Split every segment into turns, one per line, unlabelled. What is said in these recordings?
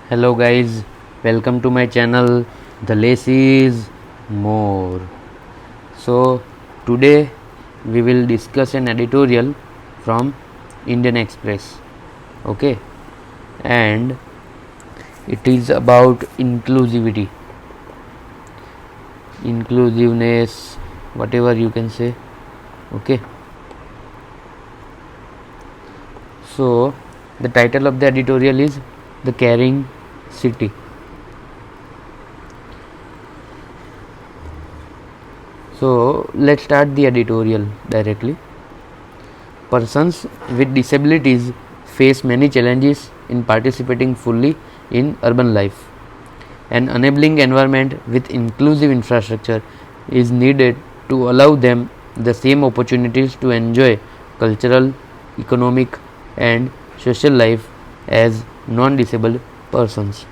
Hello guys, welcome to my channel. The less is more. So today we will discuss an editorial from Indian Express. Okay, and it is about inclusiveness, whatever you can say. Okay, so the title of the editorial is The Caring City. So let's start the editorial directly. Persons with disabilities face many challenges in participating fully in urban life. An enabling environment with inclusive infrastructure is needed to allow them the same opportunities to enjoy cultural, economic, and social life as non disabled persons.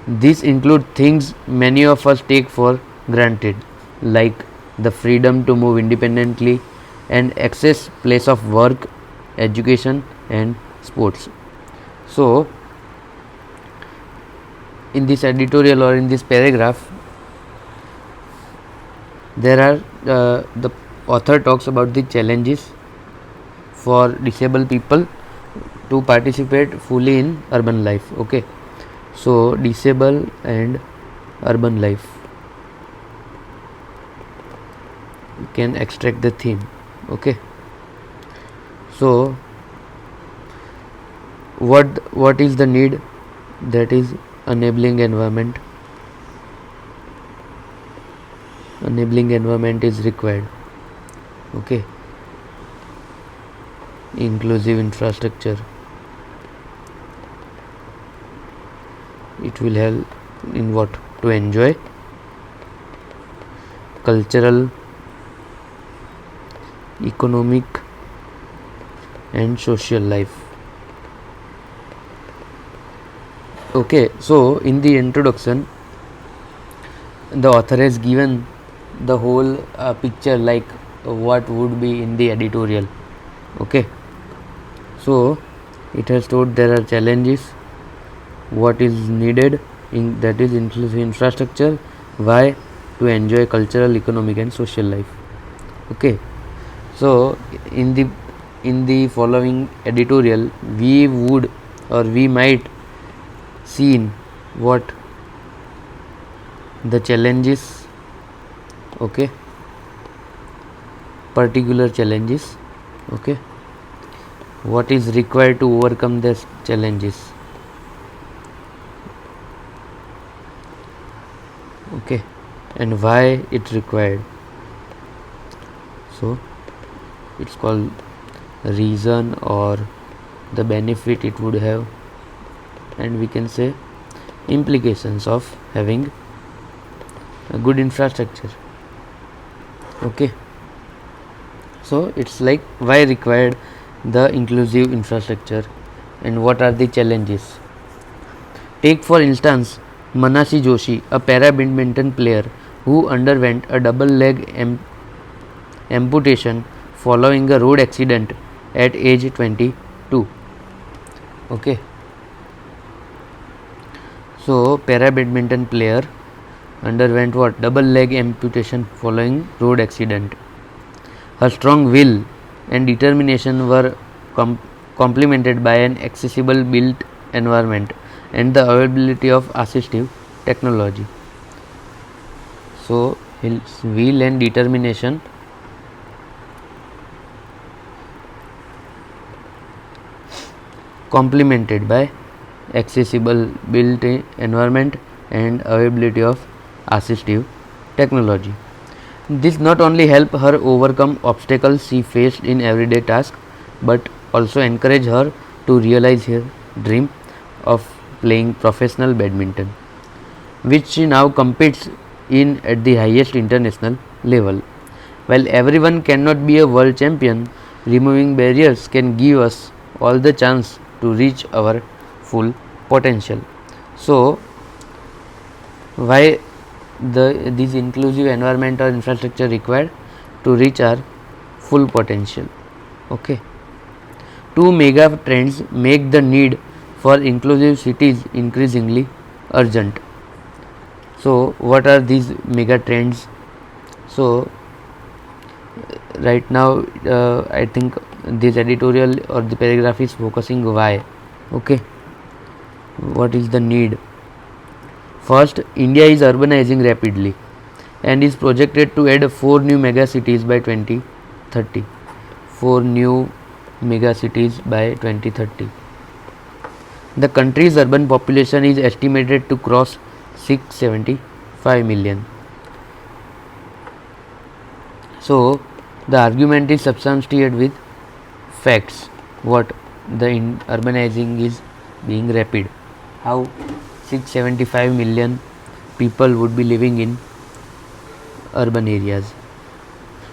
These include things many of us take for granted, like the freedom to move independently and access place of work, education, and sports. So, in this editorial or in this paragraph, there are the author talks about the challenges for disabled people to participate fully in urban life. Okay, so disabled and urban life, you can extract the theme. Okay, so what is the need? That is enabling environment. Enabling environment is required. Okay, inclusive infrastructure, it will help in what? To enjoy cultural, economic, and social life. Okay, so in the introduction, the author has given the whole picture, like what would be in the editorial. Okay, so it has told there are challenges, what is needed in, that is inclusive infrastructure, why, to enjoy cultural, economic, and social life. Okay, so in the following editorial, we would or we might see in what the challenges. Okay, particular challenges. Okay, what is required to overcome these challenges. Okay, and why it's required. So it's called reason or the benefit it would have, and we can say implications of having a good infrastructure. Okay, so it's like why required the inclusive infrastructure and what are the challenges. Take for instance Manasi Joshi, a para badminton player who underwent a double leg amputation following a road accident at age 22. Okay, so para badminton player underwent what? Double leg amputation following road accident. Her strong will and determination were complemented by an accessible built environment and the availability of assistive technology. So his will and determination complemented by accessible built environment and availability of assistive technology. This not only helped her overcome obstacles she faced in everyday tasks, but also encouraged her to realize her dream of playing professional badminton, which she now competes in at the highest international level. While everyone cannot be a world champion, removing barriers can give us all the chance to reach our full potential. So, why this inclusive environment or infrastructure required? To reach our full potential. Okay, two mega trends make the need for inclusive cities increasingly urgent. So what are these mega trends? So right now I think this editorial or the paragraph is focusing why. Okay, what is the need? First, India is urbanizing rapidly and is projected to add 4 new mega cities by 2030. 4 new mega cities by 2030. The country's urban population is estimated to cross 675 million. So the argument is substantiated with facts. What the urbanizing is being rapid. How 675 million people would be living in urban areas.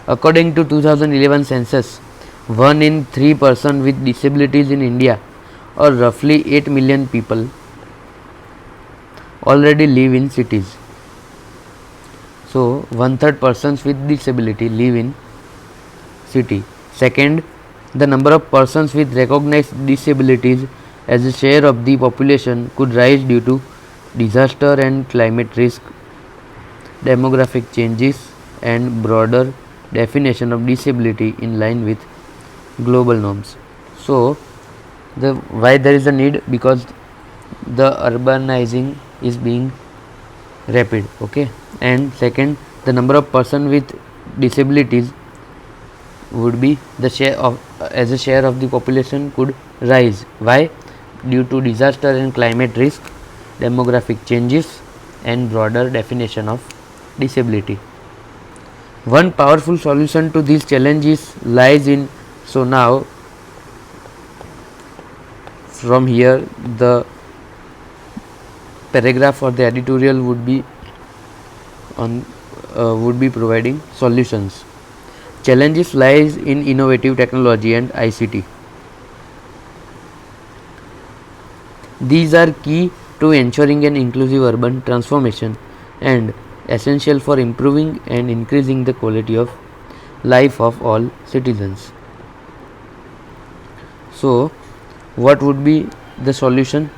According to 2011 census, 1 in 3 persons with disabilities in India, or roughly 8 million people, already live in cities. So 1/3 persons with disability live in city. Second, the number of persons with recognized disabilities as a share of the population could rise due to disaster and climate risk, demographic changes, and broader definition of disability in line with global norms. So the why there is a need, because the urbanizing is being rapid. Okay, and second, the number of person with disabilities would be the share of as a share of the population could rise. Why? Due to disaster and climate risk, demographic changes, and broader definition of disability. One powerful solution to these challenges lies in, so now from here the paragraph or the editorial would be on would be providing solutions. Challenges lies in innovative technology and ICT. These are key to ensuring an inclusive urban transformation and essential for improving and increasing the quality of life of all citizens. So what would be the solution?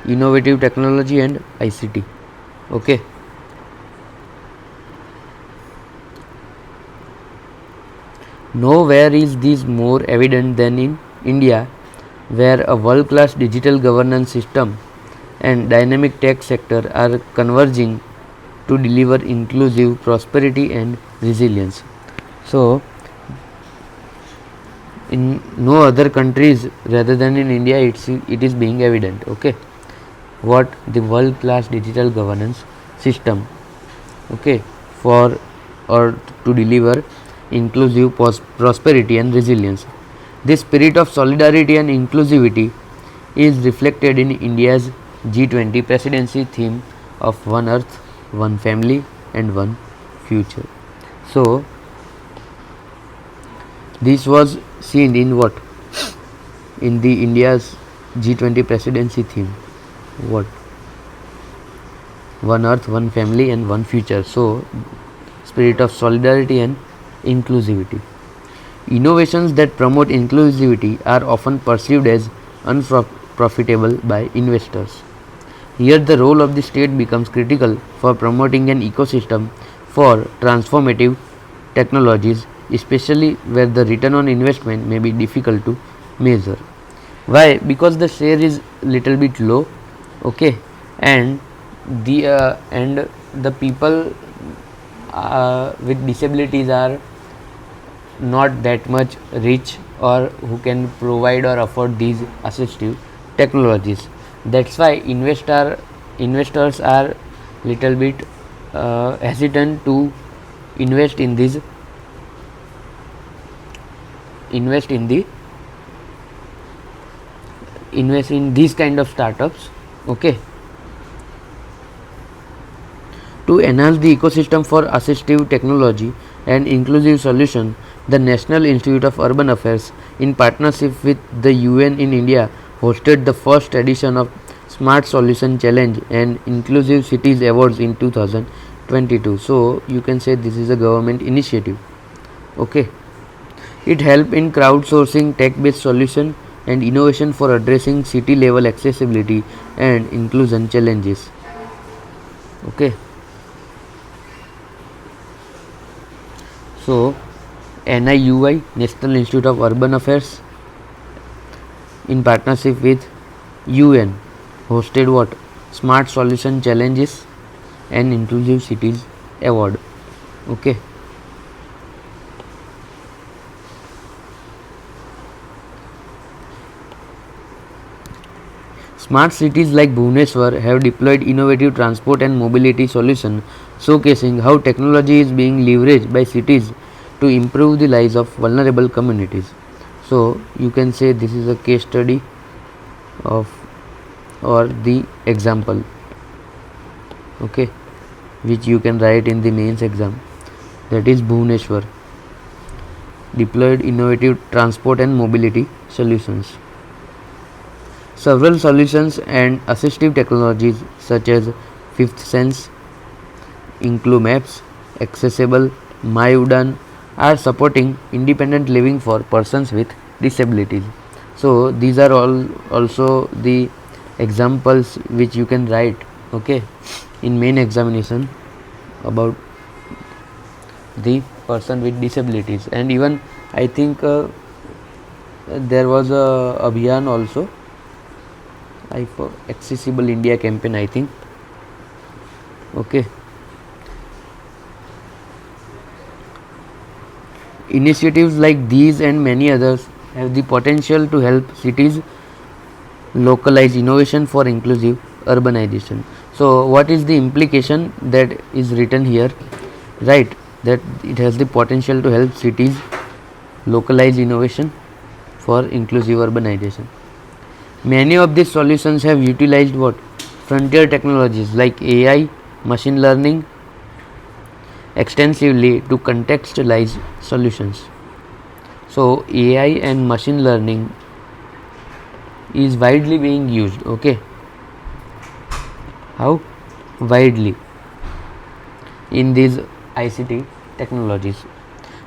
Innovative technology and ICT. Okay. Nowhere is this more evident than in India, where a world-class digital governance system and dynamic tech sector are converging to deliver inclusive prosperity and resilience. So in no other countries rather than in India it is being evident. Okay, what the world class digital governance system, okay, for or to deliver inclusive prosperity and resilience. This spirit of solidarity and inclusivity is reflected in India's G20 presidency theme of One Earth, One Family and One Future. So this was seen in what? In the India's G20 presidency theme. What? One Earth, One Family and One Future. So spirit of solidarity and inclusivity. Innovations that promote inclusivity are often perceived as unprofitable by investors. Here the role of the state becomes critical for promoting an ecosystem for transformative technologies, especially where the return on investment may be difficult to measure. Why? Because the share is little bit low, okay, and the people with disabilities are not that much rich or who can provide or afford these assistive technologies. That's why investors are little bit hesitant to invest in these kind of startups. Okay, to enhance the ecosystem for assistive technology and inclusive solution, the National Institute of Urban Affairs, in partnership with the UN in India, hosted the first edition of Smart Solution Challenge and Inclusive Cities Awards in 2022. So you can say this is a government initiative. Okay, it helped in crowdsourcing tech-based solution and innovation for addressing city level accessibility and inclusion challenges. Okay, so NIUI, National Institute of Urban Affairs, in partnership with UN, hosted what? Smart Solution Challenges and Inclusive Cities Award. Okay. Smart cities like Bhubaneswar have deployed innovative transport and mobility solutions, showcasing how technology is being leveraged by cities to improve the lives of vulnerable communities. So you can say this is a case study of or the example, okay, which you can write in the mains exam. That is Bhubaneswar deployed innovative transport and mobility solutions. Several solutions and assistive technologies such as Fifth Sense, Inclu Maps, Accessible, MyUdan are supporting independent living for persons with disabilities. So these are all also the examples which you can write, okay, in main examination about the person with disabilities. And even I think there was a abhiyan also, for Accessible India campaign, I think. Okay. Initiatives like these and many others have the potential to help cities localize innovation for inclusive urbanization. So what is the implication that is written here? Right, that it has the potential to help cities localize innovation for inclusive urbanization. Many of these solutions have utilized what? Frontier technologies like AI, machine learning extensively to contextualize solutions. So AI and machine learning is widely being used, okay? How? Widely in these ICT technologies.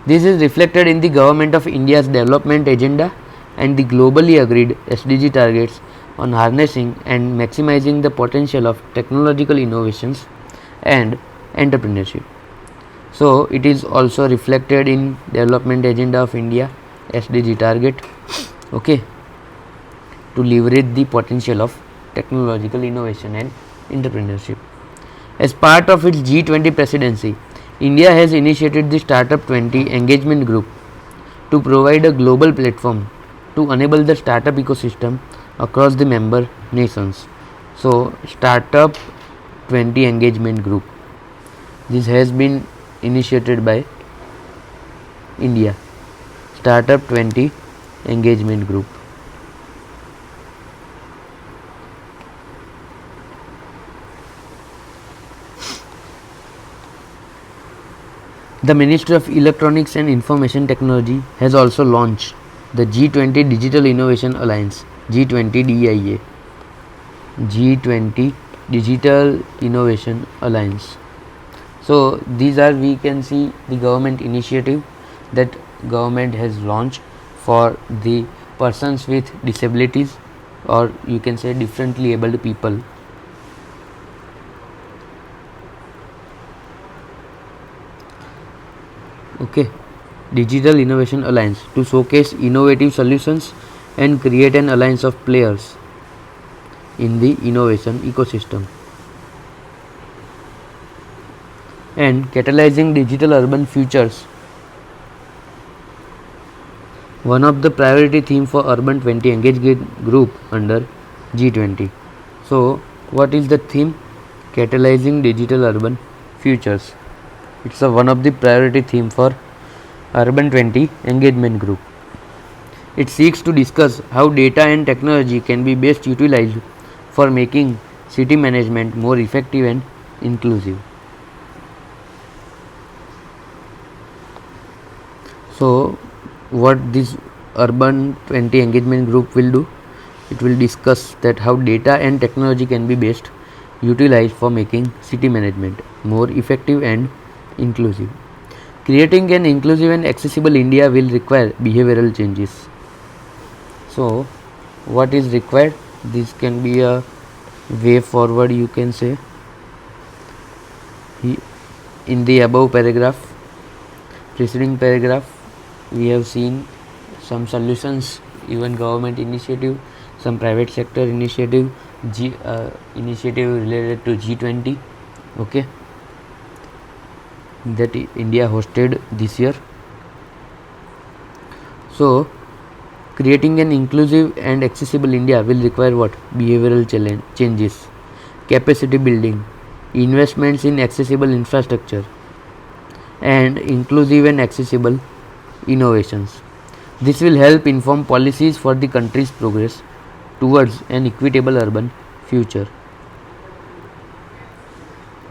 This is reflected in the Government of India's development agenda and the globally agreed SDG targets on harnessing and maximizing the potential of technological innovations and entrepreneurship. So it is also reflected in development agenda of India SDG target, okay, to leverage the potential of technological innovation and entrepreneurship. As part of its G20 presidency, India has initiated the Startup 20 Engagement Group to provide a global platform to enable the startup ecosystem across the member nations. So, Startup 20 Engagement Group. This has been initiated by India. Startup 20 Engagement Group. The Ministry of Electronics and Information Technology has also launched the G20 Digital Innovation Alliance, G20 DIA. G20 Digital Innovation Alliance. So these are, we can see, the government initiative that government has launched for the persons with disabilities, or you can say differently abled people. Okay, Digital Innovation Alliance to showcase innovative solutions and create an alliance of players in the innovation ecosystem, and catalyzing digital urban futures. One of the priority theme for Urban 20 Engagement Group under G20. So what is the theme? Catalyzing digital urban futures. It's one of the priority theme for Urban 20 Engagement Group. It seeks to discuss how data and technology can be best utilized for making city management more effective and inclusive. So what this Urban 20 Engagement Group will do? It will discuss that how data and technology can be best utilized for making city management more effective and inclusive. Creating an inclusive and accessible India will require behavioral changes. So what is required. This can be a way forward, you can say. In the above paragraph, preceding paragraph, we have seen some solutions, even government initiative, some private sector initiative, initiative related to G20, okay, that India hosted this year. So creating an inclusive and accessible India will require what? Behavioral changes, capacity building, investments in accessible infrastructure, and inclusive and accessible innovations. This will help inform policies for the country's progress towards an equitable urban future.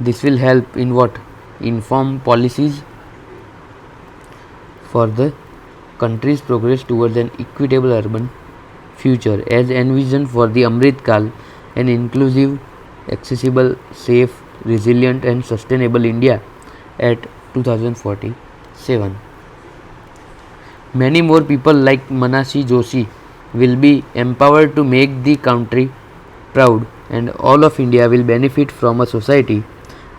This will help in what? Inform policies for the country's progress towards an equitable urban future as envisioned for the Amrit Kal, an inclusive, accessible, safe, resilient and sustainable India at 2047. Many more people like Manashi Joshi will be empowered to make the country proud, and all of India will benefit from a society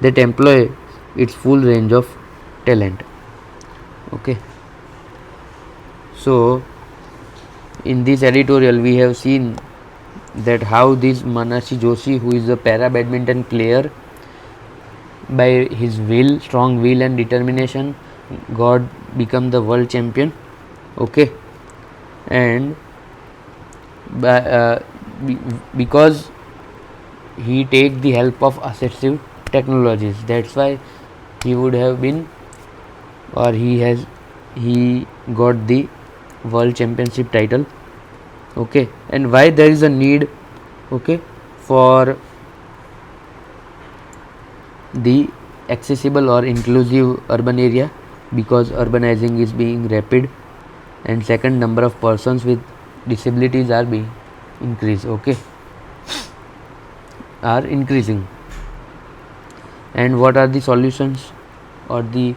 that employ its full range of talent. Okay. So in this editorial we have seen that how this Manashi Joshi, who is a para badminton player, by his will, strong will and determination, got become the world champion. Okay, and because he take the help of assistive technologies, that's why he would have been, or he got the world championship title. Okay, and why there is a need, okay, for the accessible or inclusive urban area, because urbanizing is being rapid, and second, number of persons with disabilities are being increased, okay, are increasing. And what are the solutions, or the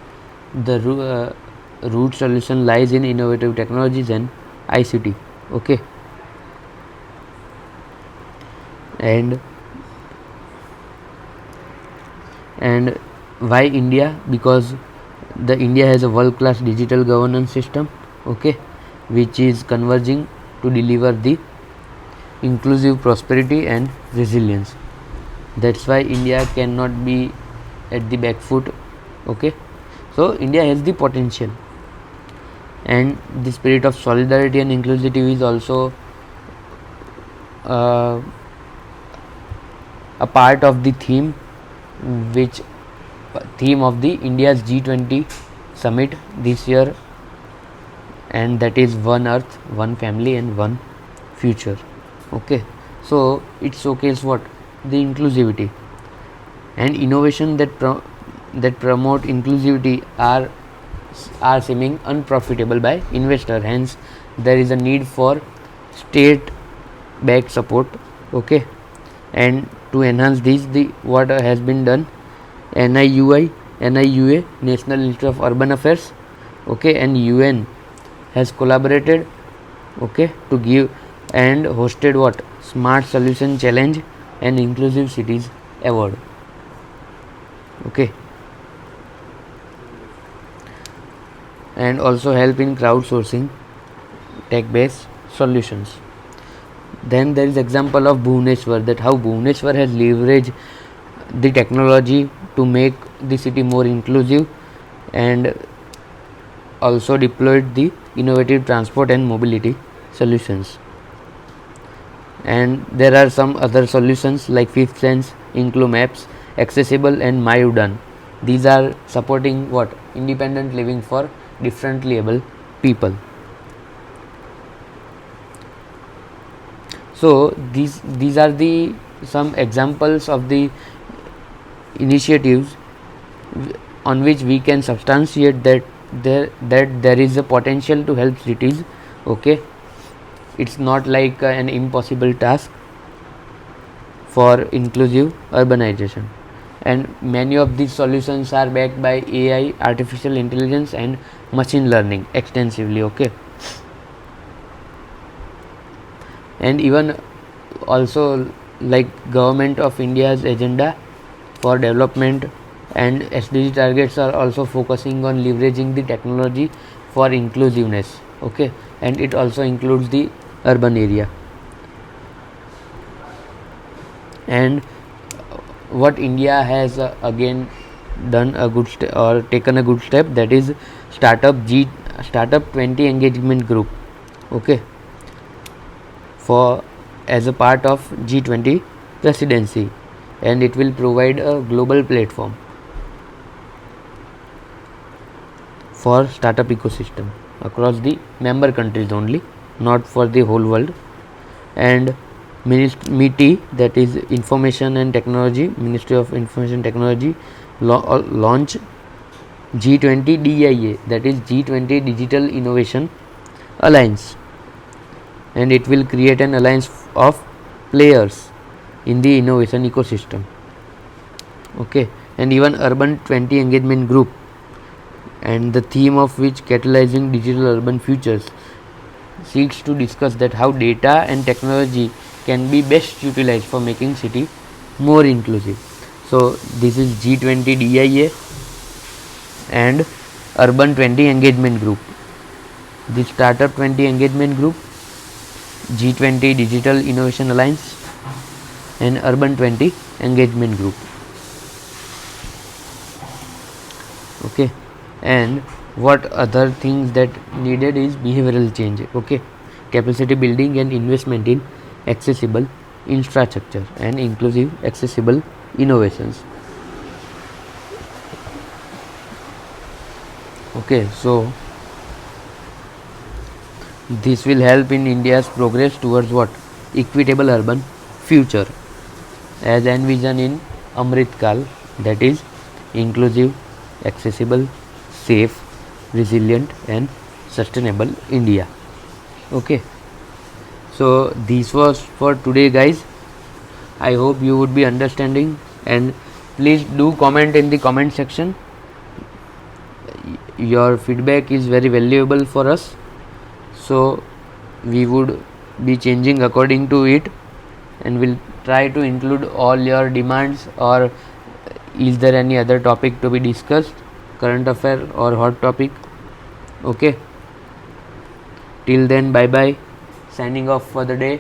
root solution lies in innovative technologies and ICT, okay. And why India? Because the India has a world class digital governance system, okay, which is converging to deliver the inclusive prosperity and resilience. That's why India cannot be at the back foot, okay. So India has the potential, and the spirit of solidarity and inclusivity is also a part of the theme, which theme of the India's G20 summit this year, and that is one earth, one family and one future, okay. So it showcases what? The inclusivity and innovation that promote inclusivity are seeming unprofitable by investor, hence there is a need for state backed support, okay. And to enhance this, the what has been done, NIUA, National Institute of Urban Affairs, okay, and UN has collaborated, okay, to give and hosted what? Smart Solution Challenge and Inclusive Cities Award, okay, and also help in crowdsourcing tech based solutions. Then there is example of Bhubaneswar, that how Bhubaneswar has leveraged the technology to make the city more inclusive, and also deployed the innovative transport and mobility solutions. And there are some other solutions like Fifth Sense, Inclu Maps, Accessible and My Udan. These are supporting what? Independent living for differently able people. So these are the some examples of the initiatives on which we can substantiate that there is a potential to help cities, okay. It's not like an impossible task for inclusive urbanization, and many of these solutions are backed by AI, artificial intelligence and machine learning extensively, okay. and even also like government of India's agenda for development and SDG targets are also focusing on leveraging the technology for inclusiveness. Okay, and it also includes the urban area. And what India has again done a good or taken a good step, that is startup 20 engagement group. Okay, for as a part of G20 presidency, and it will provide a global platform for startup ecosystem across the member countries only, not for the whole world. And MITI, that is Information and Technology, Ministry of Information Technology, launch G20 DIA, that is G20 Digital Innovation Alliance, and it will create an alliance of players in the innovation ecosystem. Okay, and even Urban 20 engagement group, and the theme of which catalyzing digital urban futures, seeks to discuss that how data and technology can be best utilized for making city more inclusive. So this is G20 DIA and Urban 20 engagement group. The Startup 20 engagement group, G20 Digital Innovation Alliance, and Urban 20 engagement group. Okay, and what other things that needed is behavioral change. Okay, capacity building and investment in accessible infrastructure and inclusive accessible innovations. Okay, so this will help in India's progress towards what? Equitable urban future as envisioned in Amrit Kal, that is inclusive, accessible, safe, resilient and sustainable India. Okay, so this was for today guys. I hope you would be understanding, and please do comment in the comment section. Your feedback is very valuable for us, so we would be changing according to it, and we'll try to include all your demands. Or is there any other topic to be discussed, current affair or hot topic? Okay, till then, bye bye, signing off for the day.